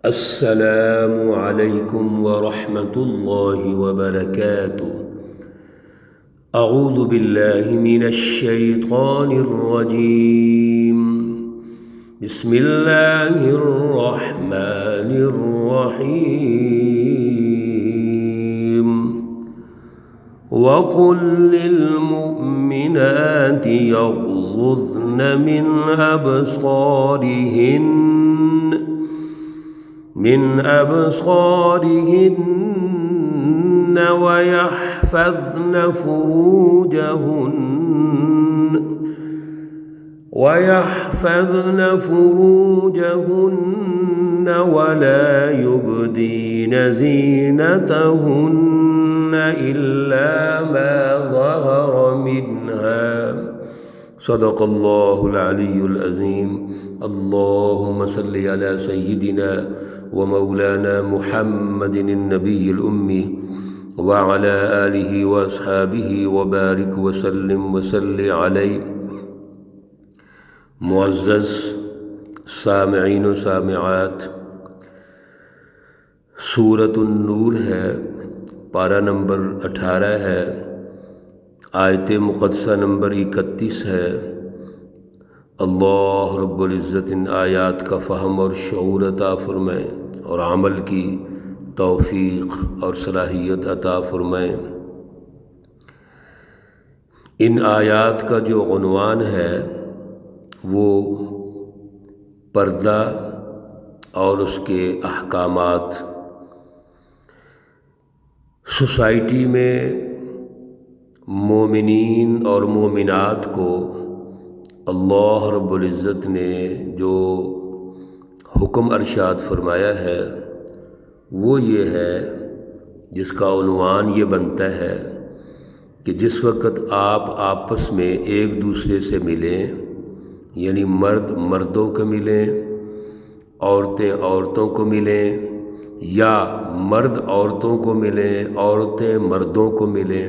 السلام علیکم ورحمۃ اللہ وبرکاتہ۔ اعوذ باللہ من الشیطان الرجیم، بسم اللہ الرحمن الرحیم۔ وَقُل لِّلْمُؤْمِنَاتِ يَغْضُضْنَ مِنْ أَبْصَارِهِنَّ وَيَحْفَظْنَ فُرُوجَهُنَّ وَلَا يُبْدِينَ زِينَتَهُنَّ إِلَّا مَا ظَهَرَ مِنْهَا۔ صدق اللہ العلی العظیم۔ اللہم صلی علی سیدنا ومولانا محمد النبی الأمی وعلى آلہ واصحابہ وبارک وسلم وصلی علیہ۔ معزز سامعین و سامعات، سورۃ النور ہے، پارہ نمبر 18 ہے، آیت مقدسہ نمبر 31 ہے۔ اللہ رب العزت ان آیات کا فہم اور شعور عطا فرمائے اور عمل کی توفیق اور صلاحیت عطا فرمائے۔ ان آیات کا جو عنوان ہے وہ پردہ اور اس کے احکامات۔ سوسائٹی میں مومنین اور مومنات کو اللہ رب العزت نے جو حکم ارشاد فرمایا ہے وہ یہ ہے، جس کا عنوان یہ بنتا ہے کہ جس وقت آپ آپس میں ایک دوسرے سے ملیں، یعنی مرد مردوں کو ملیں، عورتیں عورتوں کو ملیں، یا مرد عورتوں کو ملیں، عورتیں مردوں کو ملیں،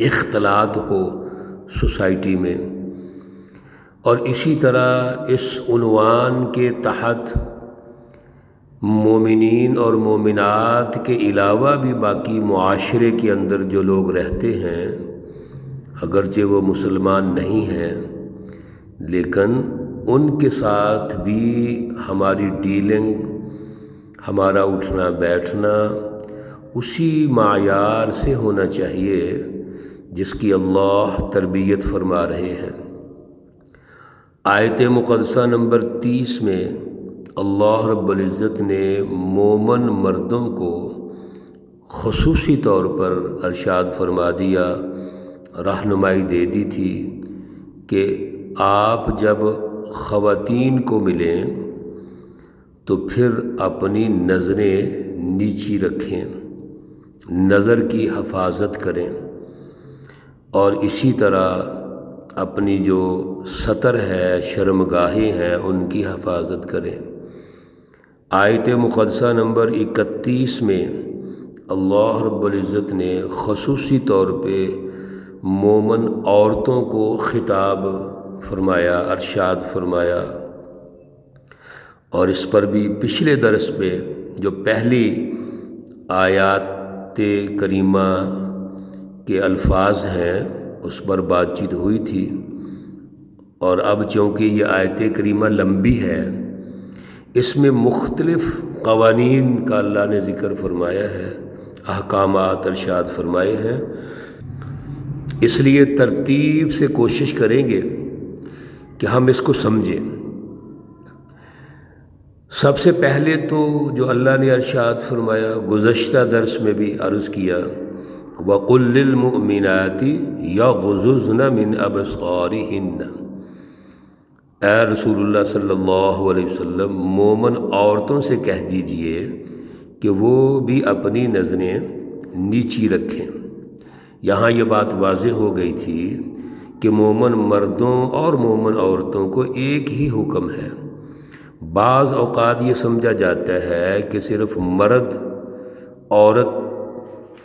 اختلاط ہو سوسائٹی میں۔ اور اسی طرح اس عنوان کے تحت مومنین اور مومنات کے علاوہ بھی باقی معاشرے کے اندر جو لوگ رہتے ہیں، اگرچہ وہ مسلمان نہیں ہیں، لیکن ان کے ساتھ بھی ہماری ڈیلنگ، ہمارا اٹھنا بیٹھنا اسی معیار سے ہونا چاہیے جس کی اللہ تربیت فرما رہے ہیں۔ آیت مقدسہ نمبر 30 میں اللہ رب العزت نے مومن مردوں کو خصوصی طور پر ارشاد فرما دیا، رہنمائی دے دی تھی کہ آپ جب خواتین کو ملیں تو پھر اپنی نظریں نیچی رکھیں، نظر کی حفاظت کریں، اور اسی طرح اپنی جو ستر ہے، شرمگاہیں ہیں، ان کی حفاظت کریں۔ آیت مقدسہ نمبر 31 میں اللہ رب العزت نے خصوصی طور پہ مومن عورتوں کو خطاب فرمایا، ارشاد فرمایا، اور اس پر بھی پچھلے درس میں جو پہلی آیات کریمہ کے الفاظ ہیں اس پر بات چیت ہوئی تھی، اور اب چونکہ یہ آیت کریمہ لمبی ہے، اس میں مختلف قوانین کا اللہ نے ذکر فرمایا ہے، احکامات ارشاد فرمائے ہیں، اس لیے ترتیب سے کوشش کریں گے کہ ہم اس کو سمجھیں۔ سب سے پہلے تو جو اللہ نے ارشاد فرمایا، گزشتہ درس میں بھی عرض کیا، وَقُل لِّلْمُؤْمِنَاتِ يَغْضُضْنَ مِنْ أَبْصَارِهِنَّ، اے رسول اللہ صلی اللہ علیہ وسلم مومن عورتوں سے کہہ دیجئے کہ وہ بھی اپنی نظریں نیچی رکھیں۔ یہاں یہ بات واضح ہو گئی تھی کہ مومن مردوں اور مومن عورتوں کو ایک ہی حکم ہے۔ بعض اوقات یہ سمجھا جاتا ہے کہ صرف مرد عورت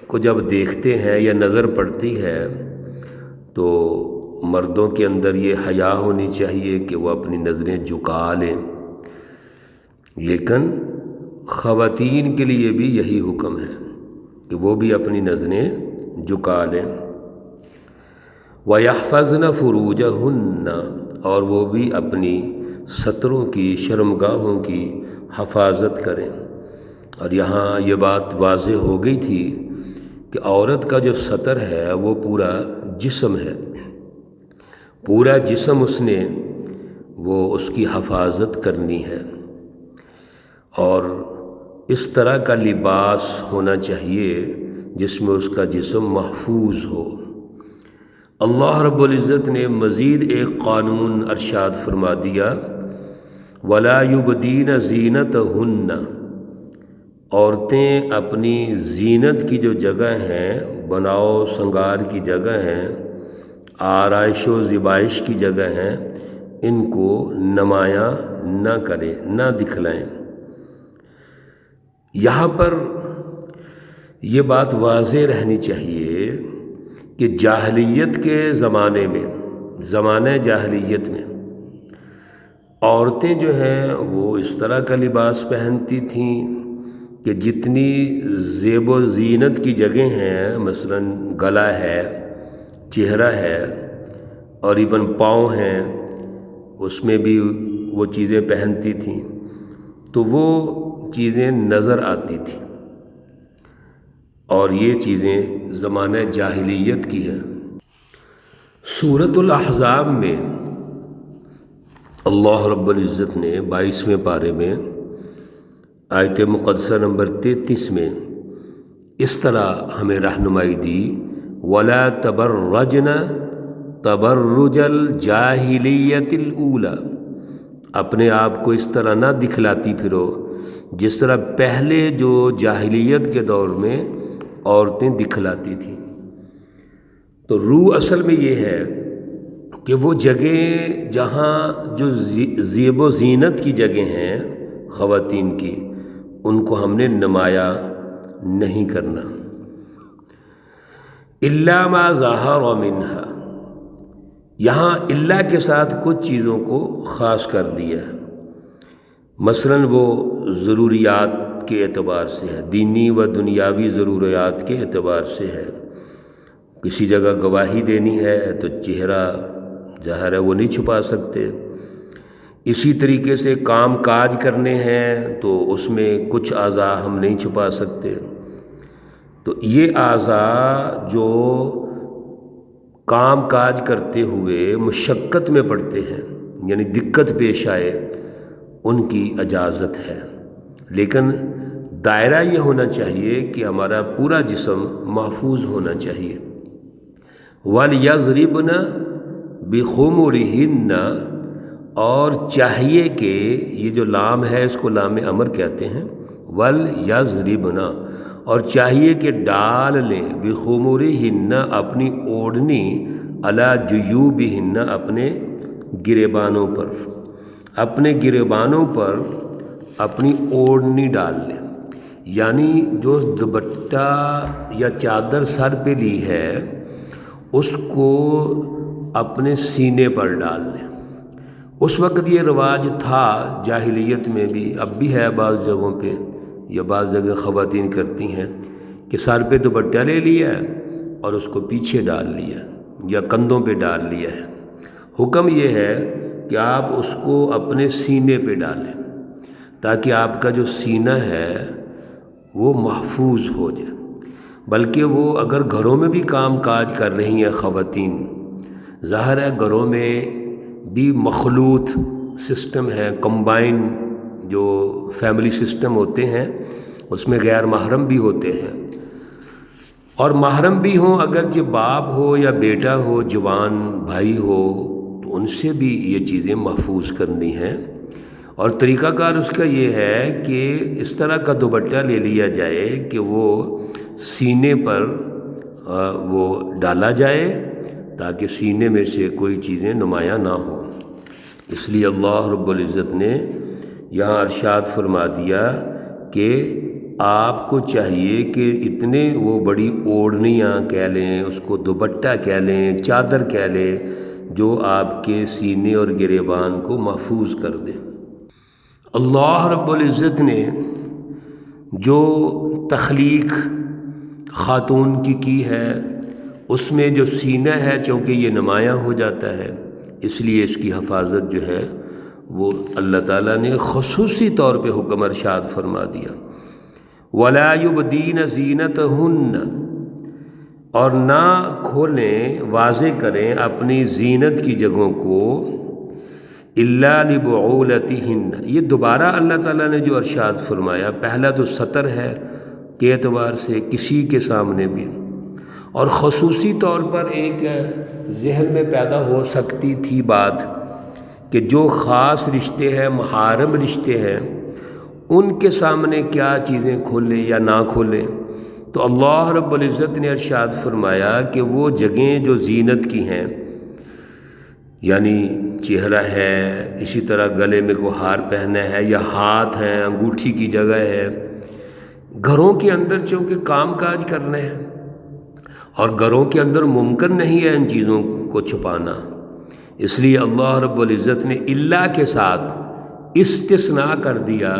کو جب دیکھتے ہیں یا نظر پڑتی ہے تو مردوں کے اندر یہ حیا ہونی چاہیے کہ وہ اپنی نظریں جھکا لیں، لیکن خواتین کے لیے بھی یہی حکم ہے کہ وہ بھی اپنی نظریں جھکا لیں۔ وَيَحْفَظْنَ فُرُوجَهُنَّ، اور وہ بھی اپنی ستروں کی، شرمگاہوں کی حفاظت کریں۔ اور یہاں یہ بات واضح ہو گئی تھی کہ عورت کا جو ستر ہے وہ پورا جسم ہے، پورا جسم اس نے وہ اس کی حفاظت کرنی ہے، اور اس طرح کا لباس ہونا چاہیے جس میں اس کا جسم محفوظ ہو۔ اللہ رب العزت نے مزید ایک قانون ارشاد فرما دیا، وَلَا يُبْدِينَ زِينَتَهُنَّ، عورتیں اپنی زینت کی جو جگہ ہیں، بناؤ سنگار کی جگہ ہیں، آرائش و زیبائش کی جگہ ہیں، ان کو نمایاں نہ کریں، نہ دکھلائیں۔ یہاں پر یہ بات واضح رہنی چاہیے کہ جاہلیت کے زمانے میں، زمانہ جاہلیت میں عورتیں جو ہیں وہ اس طرح کا لباس پہنتی تھیں کہ جتنی زیب و زینت کی جگہیں ہیں، مثلاً گلا ہے، چہرہ ہے، اور ایون پاؤں ہیں، اس میں بھی وہ چیزیں پہنتی تھیں، تو وہ چیزیں نظر آتی تھیں، اور یہ چیزیں زمانہ جاہلیت کی ہیں۔ سورۃ الاحزاب میں اللہ رب العزت نے 22ویں پارے میں آیت مقدسہ نمبر 33 میں اس طرح ہمیں رہنمائی دی، وَلَا تَبَرَّجْنَ تَبَرُّجَ الْجَاهِلِيَّةِ الْأُولَى، اپنے آپ کو اس طرح نہ دکھلاتی پھرو جس طرح پہلے جو جاہلیت کے دور میں عورتیں دکھلاتی تھیں۔ تو روح اصل میں یہ ہے کہ وہ جگہیں جہاں جو زیب و زینت کی جگہیں ہیں خواتین کی، ان کو ہم نے نمایاں نہیں کرنا۔ إِلَّا مَا ظَهَرَ مِنْهَا، یہاں اللہ کے ساتھ کچھ چیزوں کو خاص کر دیا ہے، مثلاً وہ ضروریات کے اعتبار سے ہے، دینی و دنیاوی ضروریات کے اعتبار سے ہے۔ کسی جگہ گواہی دینی ہے تو چہرہ ظاہر ہے وہ نہیں چھپا سکتے، اسی طریقے سے کام کاج کرنے ہیں تو اس میں کچھ اعضاء ہم نہیں چھپا سکتے۔ تو یہ اعضاء جو کام کاج کرتے ہوئے مشقت میں پڑتے ہیں، یعنی دقت پیش آئے، ان کی اجازت ہے، لیکن دائرہ یہ ہونا چاہیے کہ ہمارا پورا جسم محفوظ ہونا چاہیے۔ وَلْيَضْرِبْنَ بِخُمُرِهِنَّ، اور چاہیے کہ یہ جو لام ہے اس کو لام امر کہتے ہیں، وَلْيَضْرِبْنَ، اور چاہیے کہ ڈال لیں، بِخُمُرِهِنَّ، اپنی اوڑھنی، عَلَى جُيُوبِهِنَّ، اپنے گریبانوں پر، اپنے گریبانوں پر اپنی اوڑھنی ڈال لیں، یعنی جو دوپٹہ یا چادر سر پہ لی ہے اس کو اپنے سینے پر ڈال لیں۔ اس وقت یہ رواج تھا جاہلیت میں بھی، اب بھی ہے بعض جگہوں پہ، یا بعض جگہ خواتین کرتی ہیں کہ سر پہ دوپٹہ لے لیا اور اس کو پیچھے ڈال لیا یا کندھوں پہ ڈال لیا ہے۔ حکم یہ ہے کہ آپ اس کو اپنے سینے پہ ڈالیں تاکہ آپ کا جو سینہ ہے وہ محفوظ ہو جائے۔ بلکہ وہ اگر گھروں میں بھی کام کاج کر رہی ہیں خواتین، ظاہر ہے گھروں میں بھی مخلوط سسٹم ہے، کمبائن جو فیملی سسٹم ہوتے ہیں اس میں غیر محرم بھی ہوتے ہیں، اور محرم بھی ہوں، اگرچہ باپ ہو یا بیٹا ہو، جوان بھائی ہو، تو ان سے بھی یہ چیزیں محفوظ کرنی ہیں۔ اور طریقہ کار اس کا یہ ہے کہ اس طرح کا دوپٹہ لے لیا جائے کہ وہ سینے پر وہ ڈالا جائے تاکہ سینے میں سے کوئی چیزیں نمایاں نہ ہوں۔ اس لیے اللہ رب العزت نے یہاں ارشاد فرما دیا کہ آپ کو چاہیے کہ اتنے وہ بڑی اوڑھنیاں کہہ لیں، اس کو دوپٹہ کہہ لیں، چادر کہہ لیں، جو آپ کے سینے اور گریبان کو محفوظ کر دیں۔ اللہ رب العزت نے جو تخلیق خاتون کی ہے اس میں جو سینہ ہے چونکہ یہ نمایاں ہو جاتا ہے، اس لیے اس کی حفاظت جو ہے وہ اللہ تعالیٰ نے خصوصی طور پہ حکم ارشاد فرما دیا۔ وَلَا يُبْدِينَ زِينَتَهُنَّ، اور نہ کھولیں، واضح کریں اپنی زینت کی جگہوں کو، إِلَّا لِبُعُولَتِهِنَّ، یہ دوبارہ اللہ تعالیٰ نے جو ارشاد فرمایا، پہلا تو ستر ہے کے اعتبار سے کسی کے سامنے بھی، اور خصوصی طور پر ایک ذہن میں پیدا ہو سکتی تھی بات کہ جو خاص رشتے ہیں، محارم رشتے ہیں، ان کے سامنے کیا چیزیں کھولیں یا نہ کھولیں، تو اللہ رب العزت نے ارشاد فرمایا کہ وہ جگہیں جو زینت کی ہیں، یعنی چہرہ ہے، اسی طرح گلے میں کوئی ہار پہنا ہے یا ہاتھ ہیں، انگوٹھی کی جگہ ہے، گھروں کے اندر چونکہ کام کاج کرنے ہیں اور گھروں کے اندر ممکن نہیں ہے ان چیزوں کو چھپانا، اس لیے اللہ رب العزت نے اللہ کے ساتھ استثناء کر دیا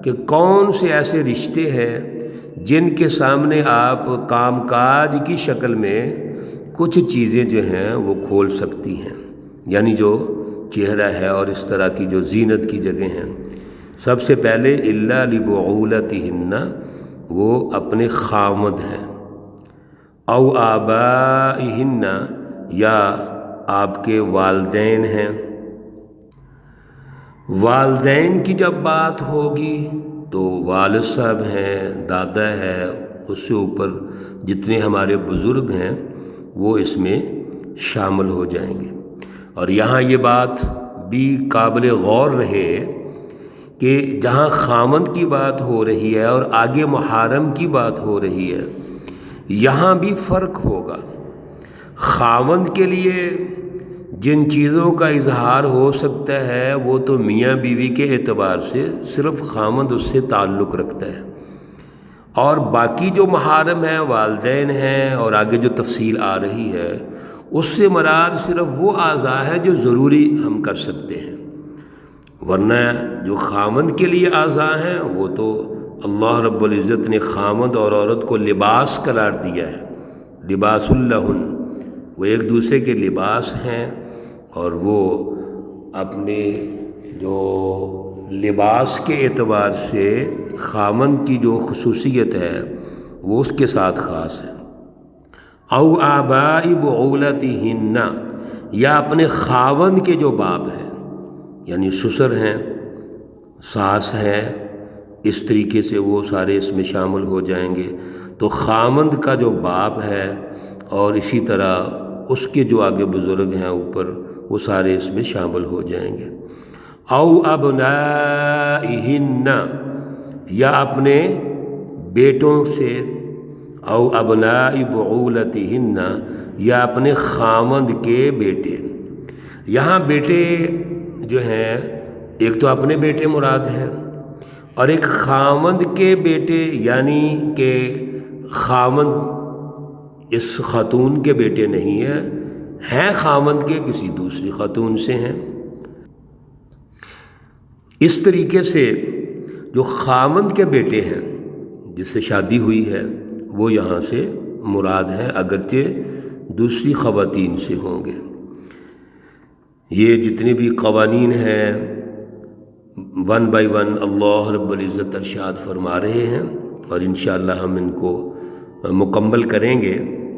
کہ کون سے ایسے رشتے ہیں جن کے سامنے آپ کام کاج کی شکل میں کچھ چیزیں جو ہیں وہ کھول سکتی ہیں، یعنی جو چہرہ ہے اور اس طرح کی جو زینت کی جگہیں ہیں۔ سب سے پہلے إِلَّا لِبُعُولَتِهِنَّ، وہ اپنے خاوند ہیں، او آبائِهِنَّ، یا آپ کے والدین ہیں۔ والدین کی جب بات ہوگی تو والد صاحب ہیں، دادا ہے، اس سے اوپر جتنے ہمارے بزرگ ہیں وہ اس میں شامل ہو جائیں گے۔ اور یہاں یہ بات بھی قابل غور رہے کہ جہاں خاوند کی بات ہو رہی ہے اور آگے محارم کی بات ہو رہی ہے، یہاں بھی فرق ہوگا۔ خاوند کے لیے جن چیزوں کا اظہار ہو سکتا ہے وہ تو میاں بیوی کے اعتبار سے صرف خاوند اس سے تعلق رکھتا ہے، اور باقی جو محارم ہیں، والدین ہیں، اور آگے جو تفصیل آ رہی ہے اس سے مراد صرف وہ اعضاء ہیں جو ضروری ہم کر سکتے ہیں، ورنہ جو خاوند کے لیے اعضاء ہیں وہ تو اللہ رب العزت نے خاوند اور عورت کو لباس قرار دیا ہے، لباس لہن، وہ ایک دوسرے کے لباس ہیں، اور وہ اپنے جو لباس کے اعتبار سے خاوند کی جو خصوصیت ہے وہ اس کے ساتھ خاص ہے۔ او آبائی بعولتہن، یا اپنے خاوند کے جو باپ ہیں، یعنی سسر ہیں، ساس ہیں، اس طریقے سے وہ سارے اس میں شامل ہو جائیں گے۔ تو خاوند کا جو باپ ہے اور اسی طرح اس کے جو آگے بزرگ ہیں اوپر، وہ سارے اس میں شامل ہو جائیں گے۔ او ابنائہن، یا اپنے بیٹوں سے، او ابناء بعولتہن، یا اپنے خاوند کے بیٹے۔ یہاں بیٹے جو ہیں، ایک تو اپنے بیٹے مراد ہیں، اور ایک خاوند کے بیٹے، یعنی کہ خاوند اس خاتون کے بیٹے نہیں ہیں خاوند کے کسی دوسری خاتون سے ہیں۔ اس طریقے سے جو خاوند کے بیٹے ہیں جس سے شادی ہوئی ہے وہ یہاں سے مراد ہیں، اگرچہ دوسری خواتین سے ہوں گے۔ یہ جتنے بھی قوانین ہیں ون بائی ون اللہ رب العزت ارشاد فرما رہے ہیں، اور انشاءاللہ ہم ان کو مکمل کریں گے،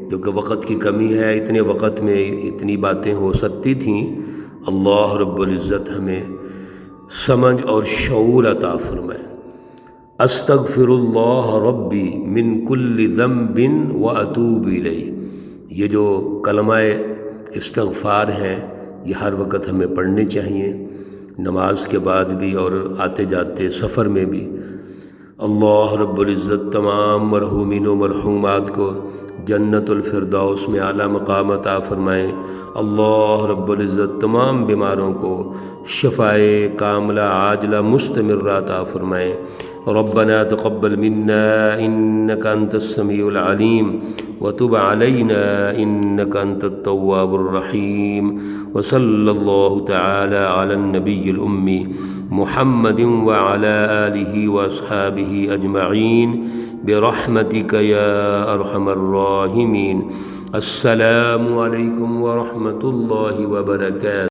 کیونکہ وقت کی کمی ہے، اتنے وقت میں اتنی باتیں ہو سکتی تھیں۔ اللہ رب العزت ہمیں سمجھ اور شعور عطا فرمائے۔ استغفر اللہ ربی من کل ذنب واتوب الیہ، یہ جو کلمہ استغفار ہیں یہ ہر وقت ہمیں پڑھنے چاہیے، نماز کے بعد بھی اور آتے جاتے سفر میں بھی۔ اللہ رب العزت تمام مرحومین و مرحومات کو جنت الفردوس میں اعلیٰ مقام عطا فرمائیں۔ اللہ رب العزت تمام بیماروں کو شفائے کاملہ عاجلہ مستمرہ عطا فرمائیں۔ ربنا تقبل منا انك انت السميع العليم وتب علينا انك انت التواب الرحيم، وصلى الله تعالى على النبي الأمي محمد وعلى آلہ واصحابہ اجمعین برحمتک یا ارحم الراحمین۔ السلام علیکم ورحمۃ اللہ وبرکاتہ۔